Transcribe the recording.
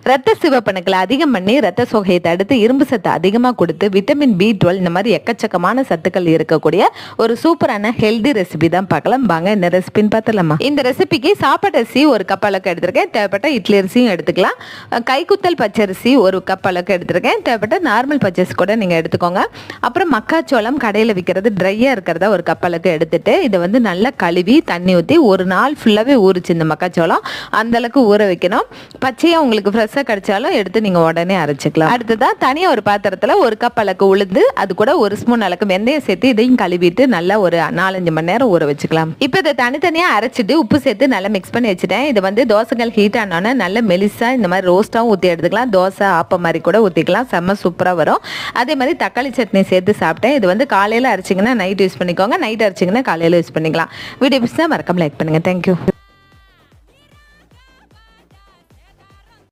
ரத்த சிவப்பணுக்களை அதிகம் பண்ணி ரத்த சோகையை தடுத்து இரும்பு சத்து அதிகமாக கொடுத்து விட்டமின் B12 இந்த மாதிரி எக்கச்சக்கமான சத்துக்கள் இருக்கக்கூடிய ஒரு சூப்பரான ஹெல்தி ரெசிபி தான் பார்க்கலாம். வாங்க இந்த ரெசிபின்னு பார்த்துலாமா. இந்த ரெசிபிக்கு சாப்பாட்டு அரிசி ஒரு கப் அளவுக்கு எடுத்திருக்கேன். தேவைப்பட்ட இட்லி அரிசியும் எடுத்துக்கலாம். கைக்குத்தல் பச்சரிசி ஒரு கப் அளவுக்கு எடுத்திருக்கேன். தேவைப்பட்ட நார்மல் பச்சரிசி கூட நீங்கள் எடுத்துக்கோங்க. அப்புறம் மக்காச்சோளம் கடையில் விற்கிறது ட்ரையாக இருக்கிறத ஒரு கப் அளவுக்கு எடுத்துட்டு இதை வந்து நல்லா கழுவி தண்ணி ஊற்றி ஒரு நாள் ஃபுல்லாகவே ஊறிச்சு இந்த மக்காச்சோளம் அந்த அளவுக்கு ஊற வைக்கணும். பச்சையாக உங்களுக்கு ஃப்ரெஷ்ஷாக கிடைச்சாலும் எடுத்து நீங்கள் உடனே அரைச்சிக்கலாம். அடுத்ததான் தனியாக ஒரு பாத்திரத்தில் ஒரு கப் அளவுக்கு உளுந்து அது கூட ஒரு ஸ்பூன் அளவுக்கு வெந்தயம் சேர்த்து இதையும் கழுவிட்டு நல்லா ஒரு 4-5 மணி நேரம் ஊற வச்சுக்கலாம். இப்போ இதை தனித்தனியாக அரைச்சிட்டு உப்பு சேர்த்து நல்லா மிக்ஸ் பண்ணி வச்சுட்டேன். இதை வந்து தோசைகள் ஹீட் ஆனோன்னா நல்ல மெலிசா இந்த மாதிரி ரோஸ்ட்டாகவும் ஊற்றி எடுத்துக்கலாம். தோசை ஆப்பம் மாதிரி கூட ஊற்றிக்கலாம். செம்ம சூப்பராக வரும். அதே மாதிரி தக்காளி சட்னி சேர்த்து சாப்பிட்டேன். இது வந்து காலையில் அரைச்சிங்கன்னா நைட் யூஸ் பண்ணிக்கோங்க. நைட் அரைச்சிங்கன்னா காலையில் யூஸ் பண்ணிக்கலாம். வீடியோ பிடிச்சா மறக்காம லைக் பண்ணுங்கள். தேங்க்யூ.